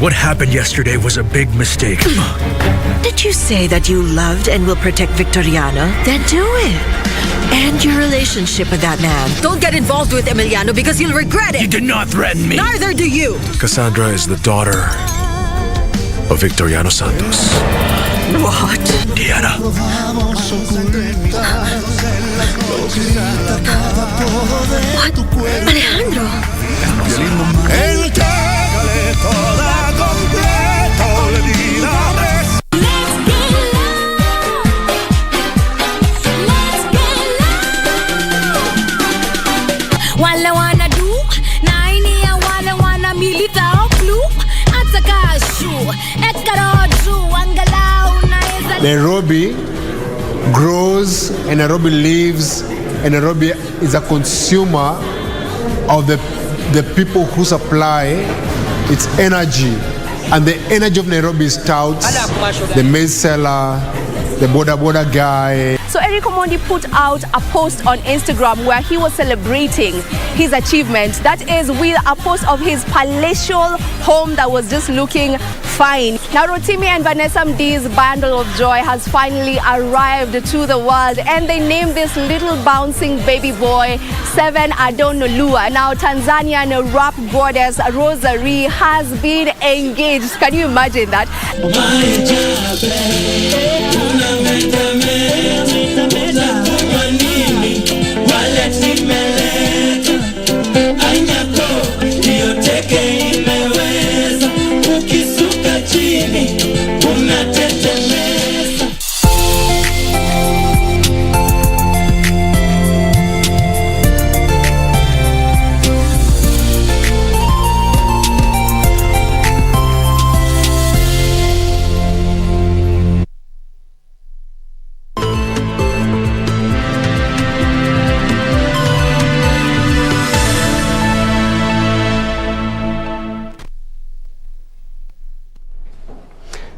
What happened yesterday was a big mistake. Did you say that you loved and will protect Victoriano? Then do it. End your relationship with that man. Don't get involved with Emiliano because you'll regret it. You did not threaten me. Neither do you. Cassandra is the daughter of Victoriano Santos. What? Diana. What? Alejandro. Nairobi grows and Nairobi lives and Nairobi is a consumer of the people who supply its energy. And the energy of Nairobi is tout, the maize seller, the boda guy. So Eric Omondi put out a post on Instagram where he was celebrating his achievement. That is with a post of his palatial home that was just looking fine. Now Rotimi and Vanessa Mdi's bundle of joy has finally arrived to the world, and they named this little bouncing baby boy Seven Adonolua. Now Tanzanian rap goddess Rosary has been engaged. Can you imagine that?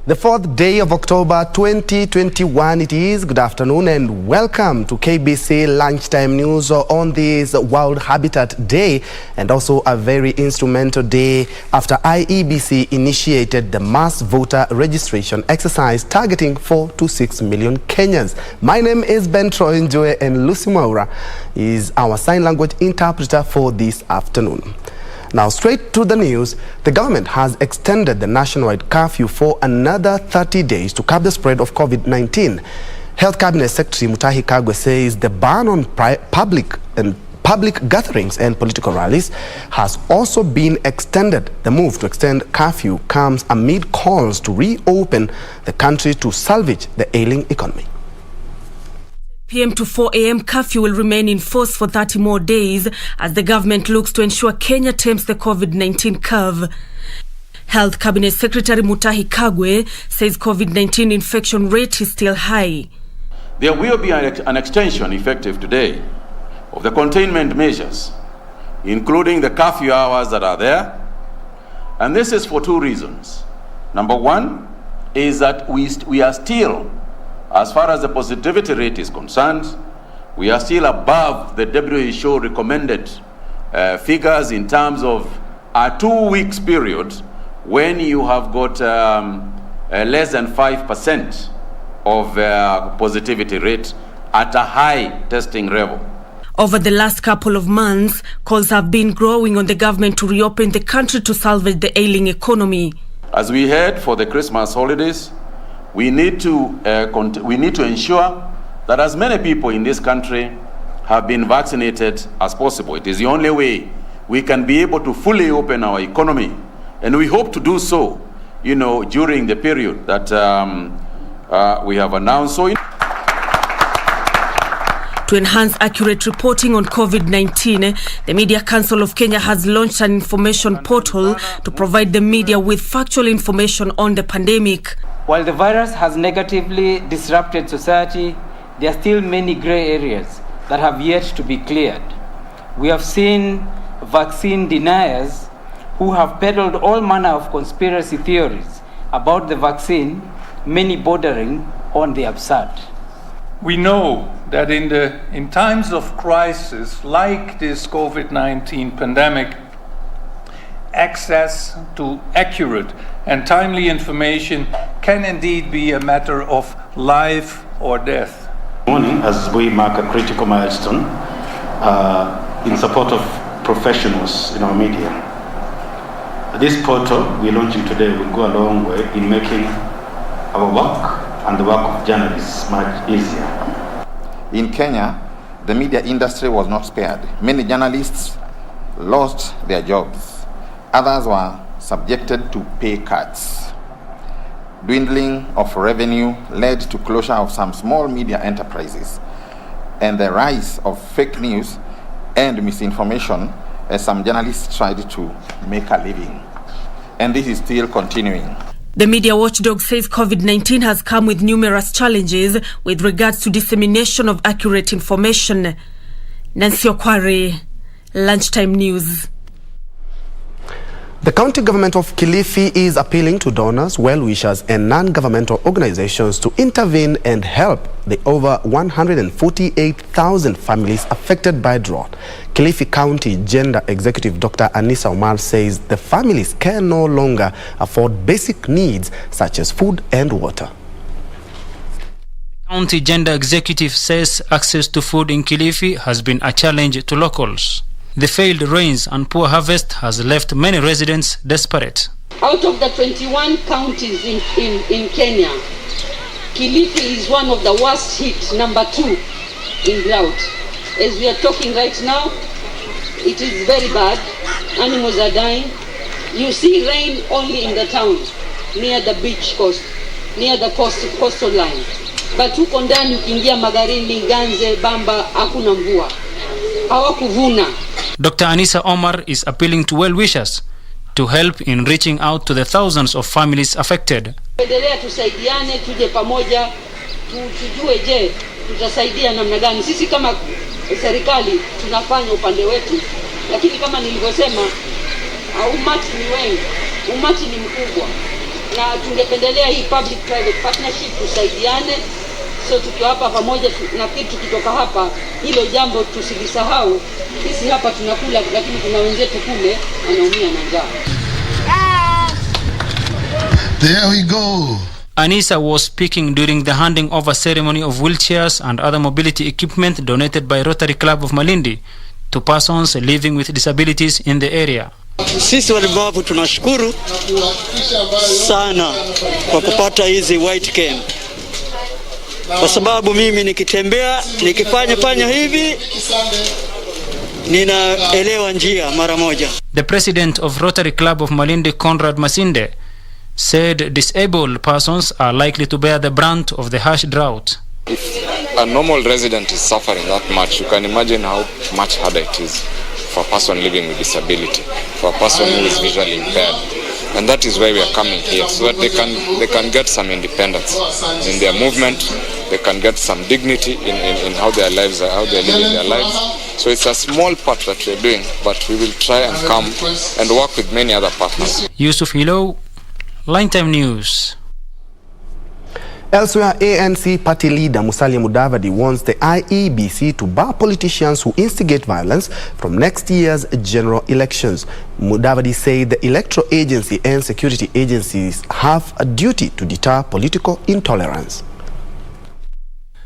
The 4th day of October 2021 it is. Good afternoon and welcome to KBC Lunchtime News on this World Habitat Day, and also a very instrumental day after IEBC initiated the mass voter registration exercise targeting 4 to 6 million Kenyans. My name is Ben Troy Njue, and Lucy Maura is our sign language interpreter for this afternoon. Now, straight to the news. The government has extended the nationwide curfew for another 30 days to curb the spread of COVID-19. Health Cabinet Secretary Mutahi Kagwe says the ban on public gatherings and political rallies has also been extended. The move to extend curfew comes amid calls to reopen the country to salvage the ailing economy. PM to 4 a.m. curfew will remain in force for 30 more days as the government looks to ensure Kenya tames the COVID-19 curve. Health Cabinet Secretary Mutahi Kagwe says COVID-19 infection rate is still high. There will be an extension effective today of the containment measures, including the curfew hours that are there. And this is for two reasons. Number one is that we are still, as far as the positivity rate is concerned, we are still above the WHO recommended figures in terms of a 2 weeks period when you have got less than 5% of positivity rate at a high testing level. Over the last couple of months, calls have been growing on the government to reopen the country to salvage the ailing economy. As we head for the Christmas holidays, we need to ensure that as many people in this country have been vaccinated as possible. It is the only way we can be able to fully open our economy, and we hope to do so, during the period that we have announced. So, to enhance accurate reporting on COVID-19, the Media Council of Kenya has launched an information portal to provide the media with factual information on the pandemic. While the virus has negatively disrupted society, there are still many gray areas that have yet to be cleared. We have seen vaccine deniers who have peddled all manner of conspiracy theories about the vaccine, many bordering on the absurd. We know that in times of crisis like this COVID-19 pandemic, access to accurate and timely information can indeed be a matter of life or death. Morning, as we mark a critical milestone in support of professionals in our media. This portal we're launching today will go a long way in making our work and the work of journalists much easier. In Kenya, the media industry was not spared. Many journalists lost their jobs. Others were subjected to pay cuts. Dwindling of revenue led to closure of some small media enterprises and the rise of fake news and misinformation as some journalists tried to make a living. And this is still continuing. The media watchdog says COVID-19 has come with numerous challenges with regards to dissemination of accurate information. Nancy Okware, Lunchtime News. The county government of Kilifi is appealing to donors, well-wishers and non-governmental organizations to intervene and help the over 148,000 families affected by drought. Kilifi County Gender Executive Dr. Anissa Omar says the families can no longer afford basic needs such as food and water. The County Gender Executive says access to food in Kilifi has been a challenge to locals. The failed rains and poor harvest has left many residents desperate. Out of the 21 counties in Kenya, Kilifi is one of the worst hit, number 2 in drought. As we are talking right now, it is very bad. Animals are dying. You see rain only in the town, near the beach coast, near the coastal line. But huko ndani ukiingia Magarini, Ganze, Bamba, hakuna mvua. Hawakuvuna. Dr. Anissa Omar is appealing to well-wishers to help in reaching out to the thousands of families affected. Endelea tusaidiane, tuje pamoja, tujue je, tutasaidia namna gani. Sisi kama serikali tunafanya upande wetu, lakini kama nilivyosema, umati ni wengi, umati ni mkubwa. Na tungependelea hii public private partnership tusaidiane. So tukiwa hapa pamoja na kitu kitoka hapa, hilo jambo tusilisahau. Sisi hapa tunakula, lakini kuna wenzetu kule wanaumia na njaa. There we go. Anissa was speaking during the handing over ceremony of wheelchairs and other mobility equipment donated by Rotary Club of Malindi to persons living with disabilities in the area. Sisi walemavu tunashukuru sana kwa kupata hizi white cane. Kwa sababu mimi nikitembea, nikifanya hivi, ninaelewa njia mara moja. The president of Rotary Club of Malindi, Conrad Masinde, said disabled persons are likely to bear the brunt of the harsh drought. If a normal resident is suffering that much, you can imagine how much harder it is for a person living with disability, for a person who is visually impaired. And that is why we are coming here, so that they can get some independence in their movement. They can get some dignity in how their lives are, how they're living their lives. So it's a small part that we're doing, but we will try and come and work with many other partners. Yusuf Hilo, Lunchtime News. Elsewhere, ANC party leader Musalia Mudavadi wants the IEBC to bar politicians who instigate violence from next year's general elections. Mudavadi said the electoral agency and security agencies have a duty to deter political intolerance.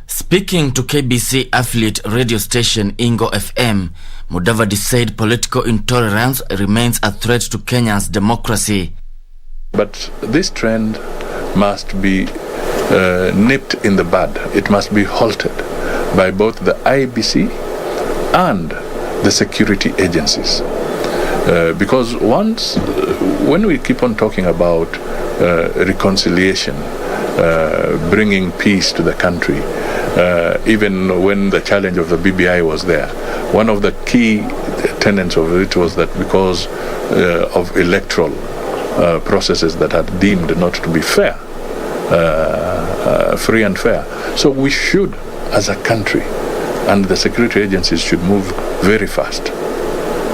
Speaking to KBC affiliate radio station Ingo FM, Mudavadi said political intolerance remains a threat to Kenya's democracy. But this trend must be nipped in the bud. It must be halted by both the IEBC and the security agencies. Because when we keep on talking about reconciliation, bringing peace to the country, even when the challenge of the BBI was there, one of the key tenets of it was that because of electoral processes that are deemed not to be fair, free and fair. So we should, as a country, and the security agencies should move very fast.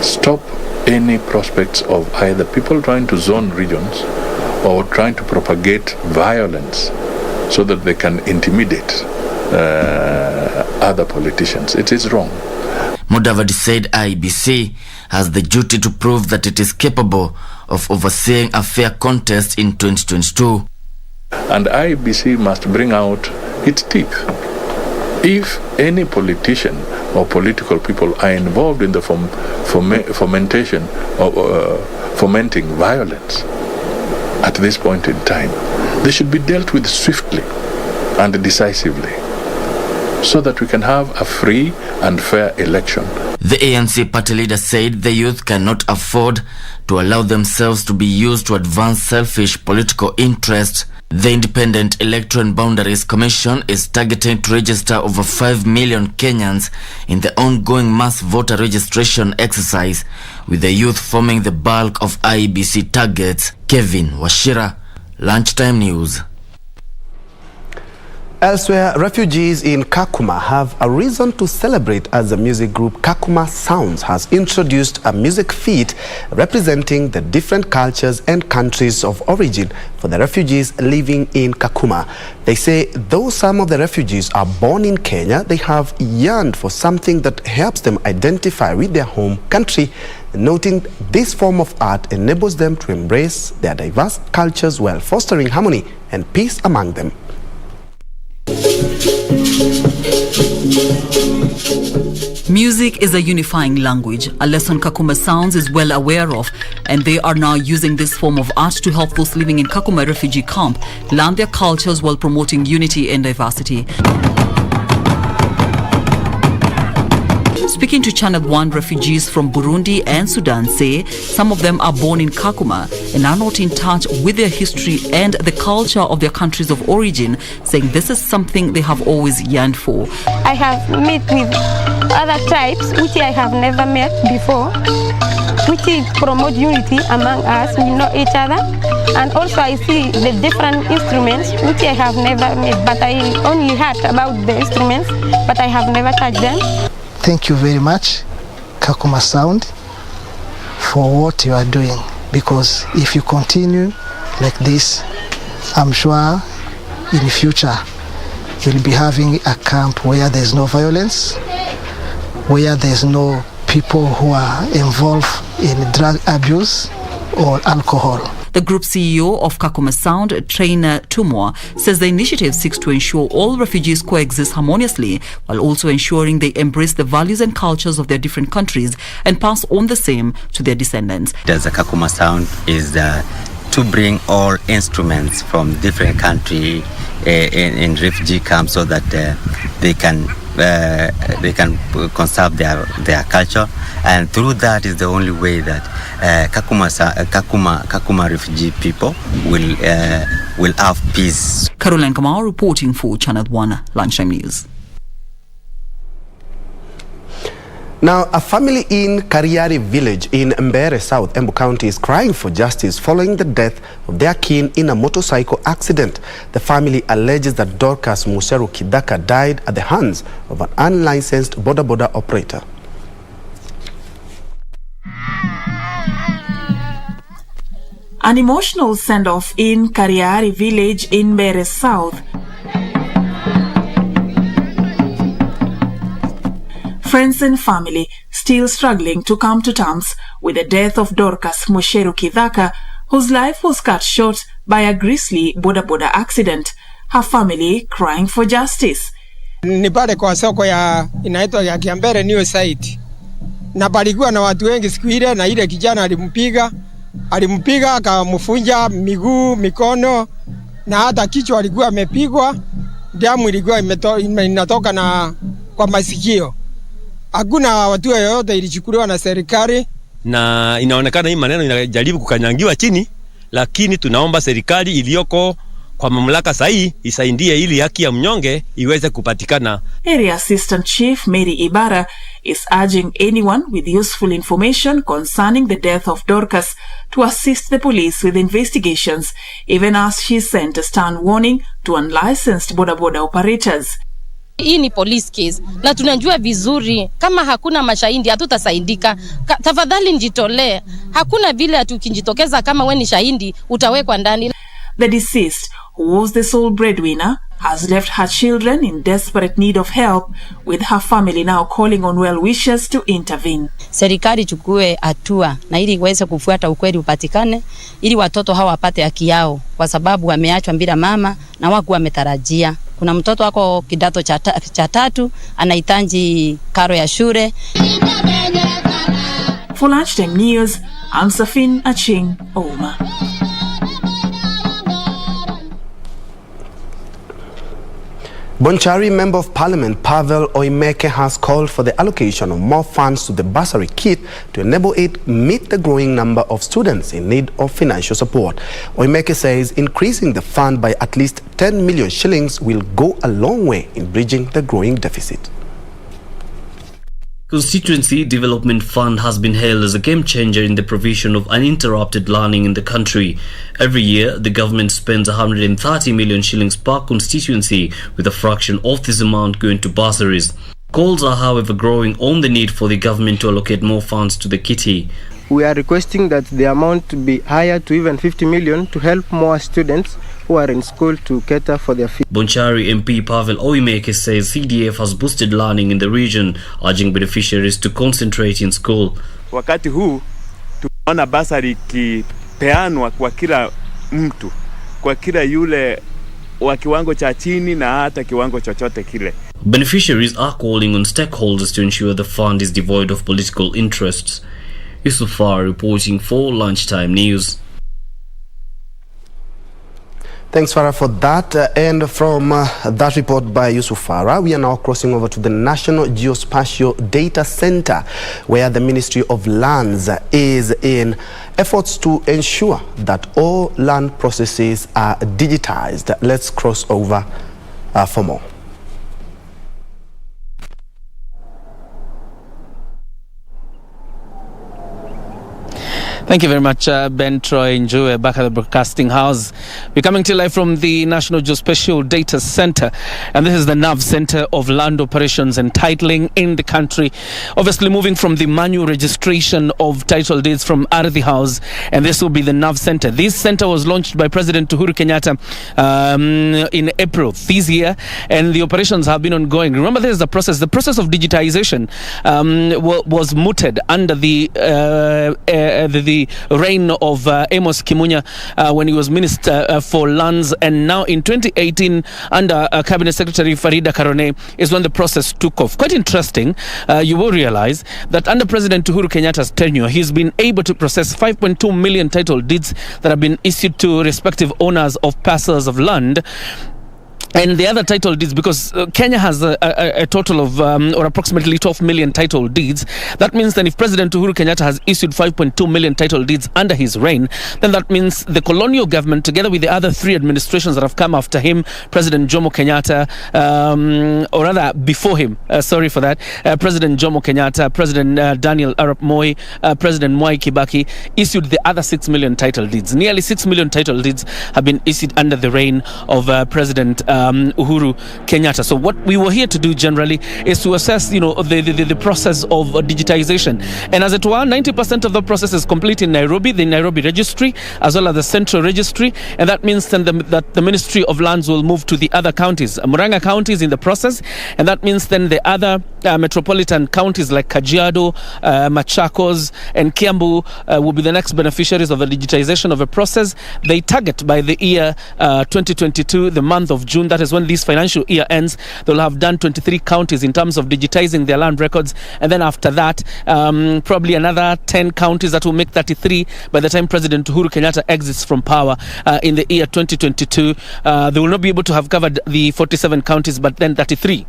Stop any prospects of either people trying to zone regions or trying to propagate violence so that they can intimidate other politicians. It is wrong. Mudavadi said IEBC has the duty to prove that it is capable of overseeing a fair contest in 2022. And IEBC must bring out its teeth. If any politician or political people are involved in the fomentation or fomenting violence at this point in time, they should be dealt with swiftly and decisively so that we can have a free and fair election. The ANC party leader said the youth cannot afford to allow themselves to be used to advance selfish political interests. The Independent Electoral and Boundaries Commission is targeting to register over 5 million Kenyans in the ongoing mass voter registration exercise, with the youth forming the bulk of IEBC targets. Kevin Washira, Lunchtime News. Elsewhere, refugees in Kakuma have a reason to celebrate as the music group Kakuma Sounds has introduced a music feat representing the different cultures and countries of origin for the refugees living in Kakuma. They say though some of the refugees are born in Kenya, they have yearned for something that helps them identify with their home country, noting this form of art enables them to embrace their diverse cultures while fostering harmony and peace among them. Music is a unifying language, a lesson Kakuma Sounds is well aware of, and they are now using this form of art to help those living in Kakuma refugee camp learn their cultures while promoting unity and diversity. Speaking to Channel 1, refugees from Burundi and Sudan say some of them are born in Kakuma and are not in touch with their history and the culture of their countries of origin, saying this is something they have always yearned for. I have met with other tribes which I have never met before, which promote unity among us. We know each other, and also I see the different instruments which I have never met, but I only heard about the instruments, but I have never touched them. Thank you very much, Kakuma Sound, for what you are doing, because if you continue like this, I'm sure in the future you'll be having a camp where there's no violence, where there's no people who are involved in drug abuse or alcohol. The group CEO of Kakuma Sound, Trainer Tumwa, says the initiative seeks to ensure all refugees coexist harmoniously while also ensuring they embrace the values and cultures of their different countries and pass on the same to their descendants. The Kakuma Sound is to bring all instruments from different countries in refugee camps so that they can conserve their culture, and through that is the only way that Kakuma refugee people will have peace. Caroline Kamau reporting for Channel 1 Lunchtime News. Now, a family in Kariari village in Mbere South, Embu County is crying for justice following the death of their kin in a motorcycle accident. The family alleges that Dorcas Musheru Kidaka died at the hands of an unlicensed boda operator. An emotional send-off in Kariari village in Mbere South. Friends and family still struggling to come to terms with the death of Dorcas Musheru Kidaka, whose life was cut short by a grisly boda accident. Her family crying for justice. Ni pale kwa soko ya inaitwa ya Kiambere New Site. Na palikuwa na watu wengi siku ile, na ile kijana alimpiga akamfunja miguu, mikono, na hata kichwa alikuwa amepigwa, damu ilikuwa inatoka na kwa masikio. Hakuna watu yoyote ilichukuliwa na serikali, na inaonekana hii maneno inajaribu kukanyangiwa chini, lakini tunaomba serikali iliyoko kwa mamlaka sahihi isaidie ili haki ya mnyonge iweze kupatikana. Area Assistant Chief Mary Ibara is urging anyone with useful information concerning the death of Dorcas to assist the police with investigations, even as she sent a stern warning to unlicensed boda operators. Hii ni police case na tunajua vizuri kama hakuna mashahidi hatutasaidika. Tafadhali njitolee. Hakuna vile atukijitokeza kama wewe ni shahidi utawekwa ndani. The deceased, who was the sole breadwinner, has left her children in desperate need of help, with her family now calling on well-wishers to intervene. Serikali chukue hatua na ili iweze kufuata ukweli upatikane, ili watoto hawa wapate haki yao, kwa sababu wameachwa bila mama na waku wametarajia. Kuna mtoto wako kidato cha 3 anahitaji karo ya shule. For Lunchtime News, I'm Safin Aching Oma. Bonchari Member of Parliament Pavel Oimeke has called for the allocation of more funds to the bursary kit to enable it meet the growing number of students in need of financial support. Oimeke says increasing the fund by at least 10 million shillings will go a long way in bridging the growing deficit. Constituency Development Fund has been hailed as a game changer in the provision of uninterrupted learning in the country. Every year, the government spends 130 million shillings per constituency, with a fraction of this amount going to bursaries. Calls are, however, growing on the need for the government to allocate more funds to the kitty. We are requesting that the amount to be higher to even 50 million to help more students who are in school to cater for their fees. Bonchari MP Pavel Oimeke says CDF has boosted learning in the region, urging beneficiaries to concentrate in school. Wakati huu tunaona basari ikipeanwa kwa kila mtu, kwa kila yule wa kiwango cha chini na hata kiwango chochote kile. Beneficiaries are calling on stakeholders to ensure the fund is devoid of political interests. Yusufar reporting for Lunchtime News. Thanks, Farah, for that. And from that report by Yusufara, we are now crossing over to the National Geospatial Data Center, where the Ministry of Lands is in efforts to ensure that all land processes are digitized. Let's cross over for more. Thank you very much, Ben Troy Njue, back at the broadcasting house. We're coming to you live from the National Geospatial Data Center, and this is the nerve center of land operations and titling in the country. Obviously, moving from the manual registration of title deeds from Ardhi House, and this will be the nerve center. This center was launched by President Uhuru Kenyatta in April this year, and the operations have been ongoing. Remember, there is the process. The process of digitization was mooted under the reign of Amos Kimunya when he was Minister for Lands, and now in 2018 under Cabinet Secretary Farida Karone is when the process took off. Quite interesting. You will realize that under President Uhuru Kenyatta's tenure, he's been able to process 5.2 million title deeds that have been issued to respective owners of parcels of land. And the other title deeds, because Kenya has a total of or approximately 12 million title deeds. That means that if President Uhuru Kenyatta has issued 5.2 million title deeds under his reign, then that means the colonial government, together with the other 3 administrations that have come after him, President Jomo Kenyatta, or rather before him, sorry for that, President Jomo Kenyatta, President Daniel Arap Moi, President Mwai Kibaki, issued the other 6 million title deeds. Nearly 6 million title deeds have been issued under the reign of President Uhuru Kenyatta. So what we were here to do generally is to assess, the process of digitization. And as it were, 90% of the process is complete in Nairobi, the Nairobi registry, as well as the central registry. And that means then that the Ministry of Lands will move to the other counties. Murang'a County is in the process. And that means then the other metropolitan counties like Kajiado, Machakos, and Kiambu will be the next beneficiaries of the digitization of a process. They target by the year 2022, the month of June. That is when this financial year ends. They'll have done 23 counties in terms of digitizing their land records. And then after that, probably another 10 counties that will make 33 by the time President Uhuru Kenyatta exits from power in the year 2022. They will not be able to have covered the 47 counties, but then 33.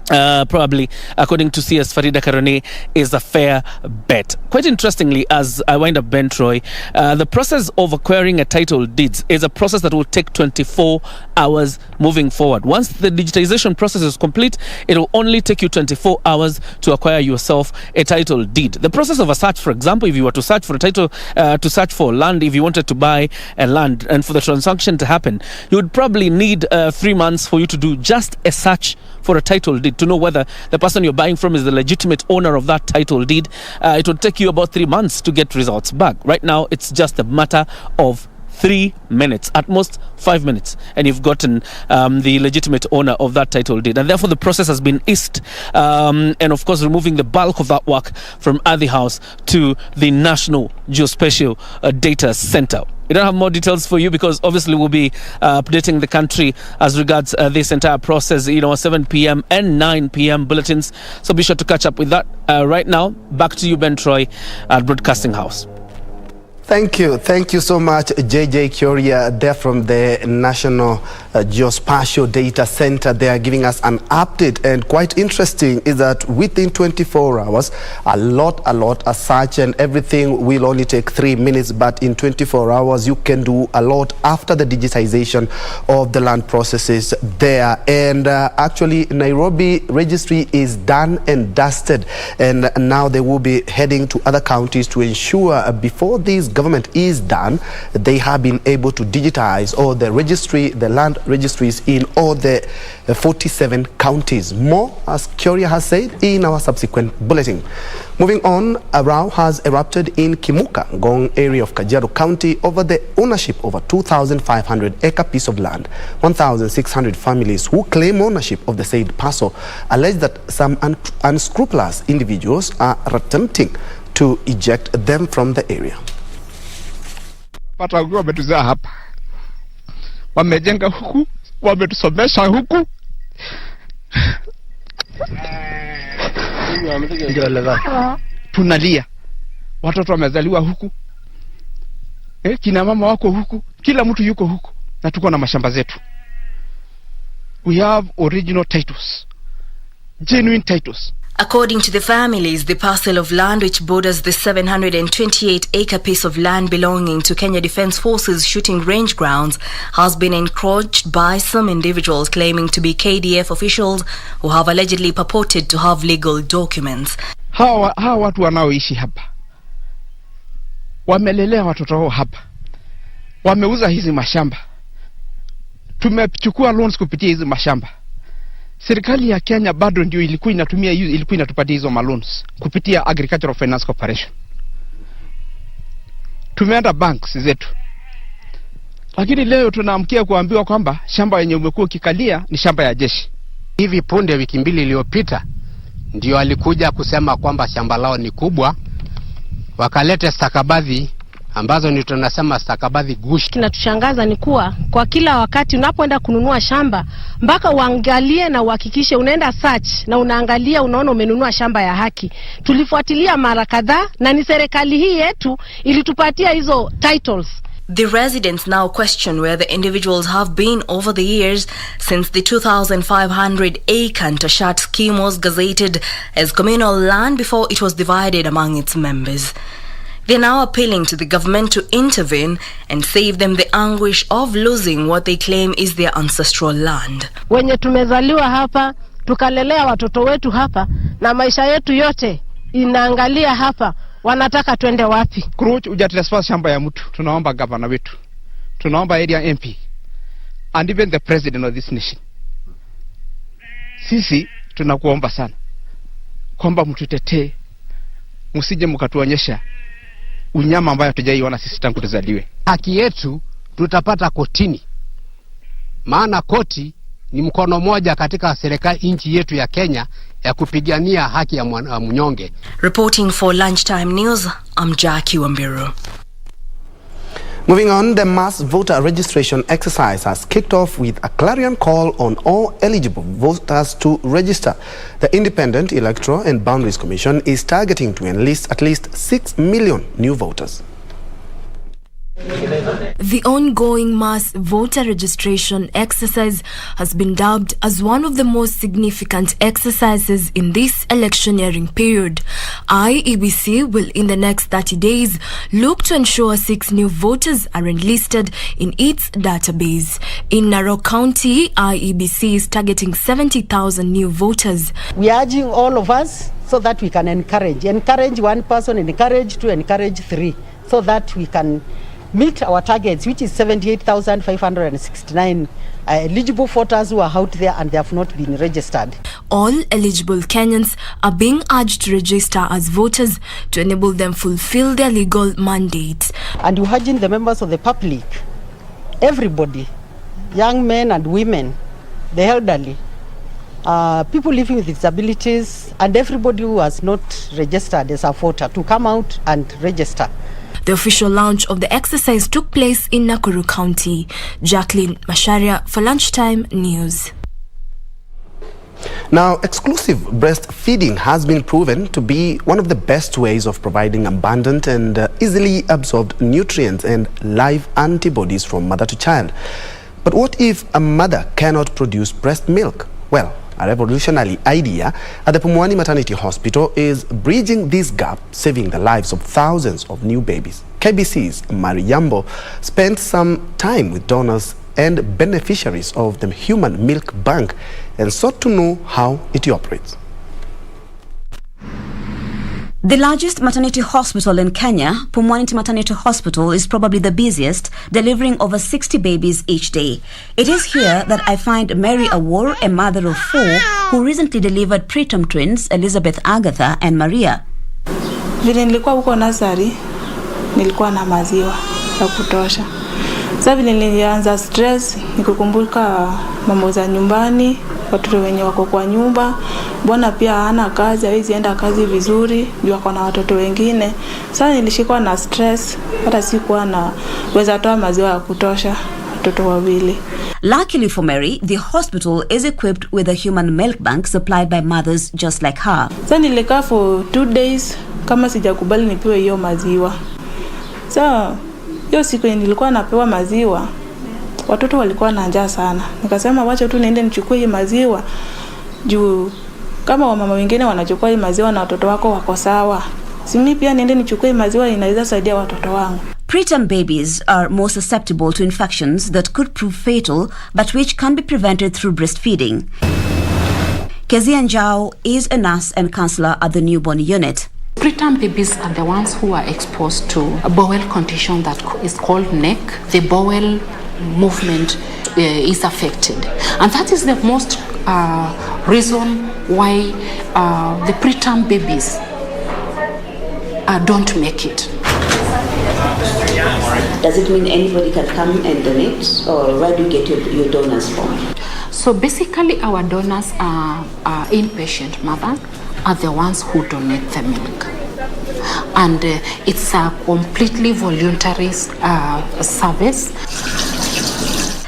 Probably, according to CS Farida Karone, is a fair bet. Quite interestingly, as I wind up Ben Troy, the process of acquiring a title deeds is a process that will take 24 hours moving forward. Once the digitization process is complete, it will only take you 24 hours to acquire yourself a title deed. The process of a search, for example, if you were to search for a title, to search for land, if you wanted to buy a land and for the transaction to happen, you would probably need 3 months for you to do just a search for a title deed to know whether the person you're buying from is the legitimate owner of that title deed. It would take you about 3 months to get results back. Right now, it's just a matter of 3 minutes, at most 5 minutes, and you've gotten the legitimate owner of that title deed. And therefore the process has been eased, and of course removing the bulk of that work from Ardhi House to the National Geospatial Data Center. We don't have more details for you because obviously we'll be updating the country as regards this entire process, 7 p.m. and 9 p.m. bulletins. So be sure to catch up with that. Right now, back to you, Ben Troy, at Broadcasting House. Thank you so much, JJ Curia, there from the National Geospatial Data Center. They are giving us an update, and quite interesting is that within 24 hours, a lot as such, and everything will only take 3 minutes, but in 24 hours, you can do a lot after the digitization of the land processes there. And actually, Nairobi registry is done and dusted, and now they will be heading to other counties to ensure before these government is done, they have been able to digitize all the land registries in all the 47 counties. More, as Curia has said, in our subsequent bulletin. Moving on, a row has erupted in Kimuka, Ngong area of Kajiado County over the ownership of a 2,500-acre piece of land. 1,600 families who claim ownership of the said parcel allege that some unscrupulous individuals are attempting to eject them from the area. Pata wametuzaa hapa, wamejenga huku, wametusomesha huku. Tunalia, watoto wamezaliwa huku, kina mama wako huku, kila mtu yuko huku, na tuko na mashamba zetu. We have original titles, genuine titles. According to the families, the parcel of land which borders the 728-acre piece of land belonging to Kenya Defence Forces shooting range grounds has been encroached by some individuals claiming to be KDF officials who have allegedly purported to have legal documents. Hawa watu wanaoishi hapa wamelelea watoto wao hapa, wameuza hizi mashamba, tumechukua loans kupitia hizi mashamba. Serikali ya Kenya bado ndio ilikuwa inatupatia hizo loans kupitia Agricultural Finance Corporation. Tumeenda banks zetu, lakini leo tunaamkia kuambiwa kwamba shamba yenye umekuwa kikalia ni shamba ya jeshi. Hivi punde wiki mbili iliyopita ndio alikuja kusema kwamba shamba lao ni kubwa, wakaleta stakabadhi ambazo ni tunasema stakabadhi gushi. Kinatushangaza ni kuwa kwa kila wakati unapoenda kununua shamba mpaka uangalie na uhakikishe, unaenda search na unaangalia, unaona umenunua shamba ya haki. Tulifuatilia mara kadhaa na ni serikali hii yetu ilitupatia hizo titles. The residents now question where the individuals have been over the years since the 2,500-acre Tashat scheme was gazetted as communal land before it was divided among its members. They are now appealing to the government to intervene and save them the anguish of losing what they claim is their ancestral land. Wenye tumezaliwa hapa, tukalelea watoto wetu hapa, na maisha yetu yote inaangalia hapa, wanataka twende wapi? Kuruch ujatrespass shamba ya mtu. Tunaomba governor wetu, tunaomba area MP and even the president of this nation. Sisi tunakuomba sana kwamba mtutetee, msije mkatuonyesha unyama ambayo hatujaiona sisi tangu tuzaliwe. Haki yetu tutapata kotini, maana koti ni mkono moja katika serikali nchi yetu ya Kenya ya kupigania haki ya mnyonge. Reporting for Lunchtime News, I'm Jackie Wambiru. Moving on, the mass voter registration exercise has kicked off with a clarion call on all eligible voters to register. The Independent Electoral and Boundaries Commission is targeting to enlist at least 6 million new voters. The ongoing mass voter registration exercise has been dubbed as one of the most significant exercises in this electioneering period. IEBC will in the next 30 days look to ensure 6 new voters are enlisted in its database. In Narok County, IEBC is targeting 70,000 new voters. We are urging all of us so that we can encourage one person, encourage two, encourage three, so that we can meet our targets, which is 78,569 eligible voters who are out there and they have not been registered. All eligible Kenyans are being urged to register as voters to enable them fulfill their legal mandate. And we're urging the members of the public everybody, young men and women, the elderly, people living with disabilities, and everybody who has not registered as a voter to come out and register. The official launch of the exercise took place in Nakuru County. Jacqueline Masharia for Lunchtime News. Now, exclusive breastfeeding has been proven to be one of the best ways of providing abundant and easily absorbed nutrients and live antibodies from mother to child. But what if a mother cannot produce breast milk? Well, a revolutionary idea at the Pumwani Maternity Hospital is bridging this gap, saving the lives of thousands of new babies. KBC's Mari Yambo spent some time with donors and beneficiaries of the Human Milk Bank and sought to know how it operates. The largest maternity hospital in Kenya, Pumwani Maternity Hospital, is probably the busiest, delivering over 60 babies each day. It is here that I find Mary Awor, a mother of 4, who recently delivered preterm twins, Elizabeth Agatha and Maria. Vile nilikuwa huko nasari, nilikuwa na maziwa ya kutosha. Sasa vile nilianza stress, nikukumbuka mambo za nyumbani, watoto wenye wako kwa nyumba, bwana pia hana kazi, hawezi enda kazi vizuri, juu ako na watoto wengine. Sasa nilishikwa na stress, hata sikuwa na weza toa maziwa ya kutosha watoto wawili. Luckily for Mary, the hospital is equipped with a human milk bank supplied by mothers just like her. Sasa nilikaa for 2 days kama sijakubali nipewe hiyo maziwa. Sasa hiyo siku nilikuwa napewa maziwa, watoto walikuwa na njaa sana. Nikasema wacha tu niende nichukue hii maziwa, juu kama wamama wengine wanachukua hii maziwa na watoto wako wako sawa, si mimi pia niende nichukue hii maziwa, inaweza saidia watoto wangu. Preterm babies are more susceptible to infections that could prove fatal, but which can be prevented through breastfeeding. Kezia Njue is a nurse and counselor at the newborn unit. Preterm babies are the ones who are exposed to a bowel condition that is called neck. The bowel movement is affected, and that is the most reason why the preterm babies don't make it. Does it mean anybody can come and donate, or where do you get your donors from? So basically our donors are inpatient mothers are the ones who donate the milk, and it's a completely voluntary service.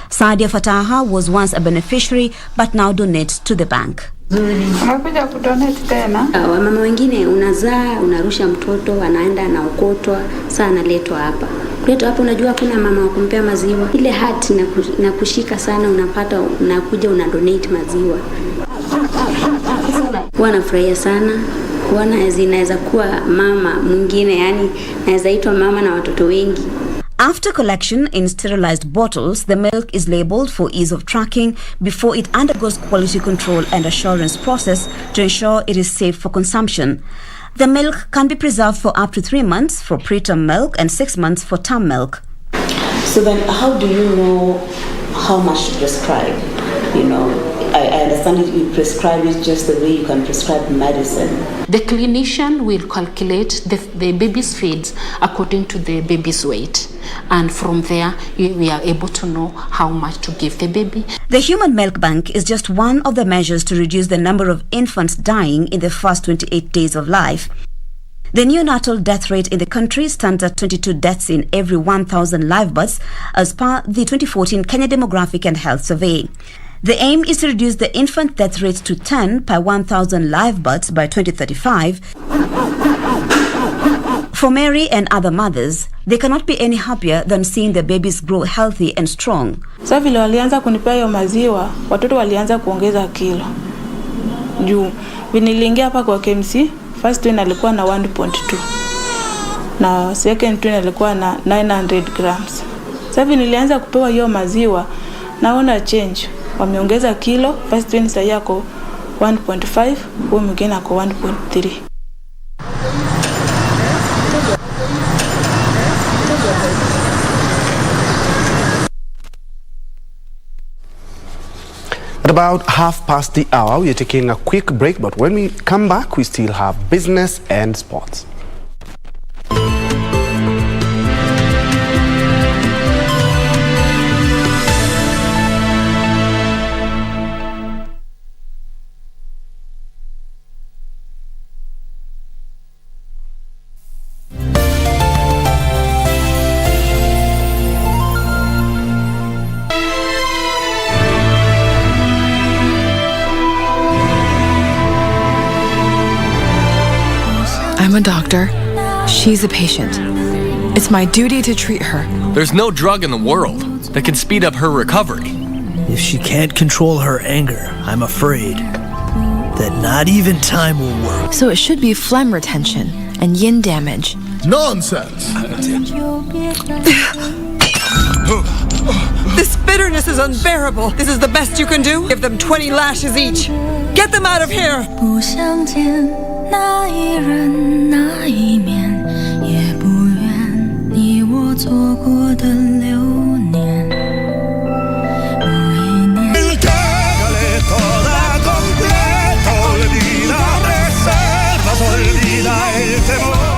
Sadia Fataha was once a beneficiary but now donates to the bank. Unakuja kudonate tena? Wamama wengine unazaa, unarusha mtoto, anaenda anaokotwa, saa analetwa hapa. Kuletwa hapa unajua kuna mama wa kumpea maziwa. Ile hati na kushika sana, unapata unakuja unadonate maziwa. Wanafurahia sana. Kuona zinaweza kuwa mama mwingine, yani naweza itwa mama na watoto wengi. After collection in sterilized bottles, the milk is labeled for ease of tracking before it undergoes quality control and assurance process to ensure it is safe for consumption. The milk can be preserved for up to 3 months for preterm milk and 6 months for term milk. So then how do you know how much to prescribe? You know, I understand you prescribe it just the way you can prescribe medicine. The clinician will calculate the baby's feeds according to the baby's weight. And from there, we are able to know how much to give the baby. The Human Milk Bank is just one of the measures to reduce the number of infants dying in the first 28 days of life. The neonatal death rate in the country stands at 22 deaths in every 1,000 live births as per the 2014 Kenya Demographic and Health Survey. The aim is to reduce the infant death rate to 10 per 1,000 live births by 2035. For Mary and other mothers, they cannot be any happier than seeing their babies grow healthy and strong. Sasa vile walianza kunipea hiyo maziwa, watoto walianza kuongeza kilo. Juu niliingia hapa kwa KMC, first twin alikuwa na 1.2 na second twin alikuwa na 900 grams. Sasa vile nilianza kupewa hiyo maziwa, naona change. Wameongeza kilo, first twin sasa yako 1.5, huyo mwingine ako 1.3. At about 1:30, we're taking a quick break, but when we come back, we still have business and sports. I'm a doctor. She's a patient. It's my duty to treat her. There's no drug in the world that can speed up her recovery. If she can't control her anger, I'm afraid that not even time will work. So it should be phlegm retention and yin damage. Nonsense! This bitterness is unbearable. This is the best you can do? Give them 20 lashes each. Get them out of here!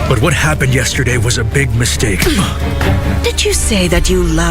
But what happened yesterday was a big mistake. Did you say that you love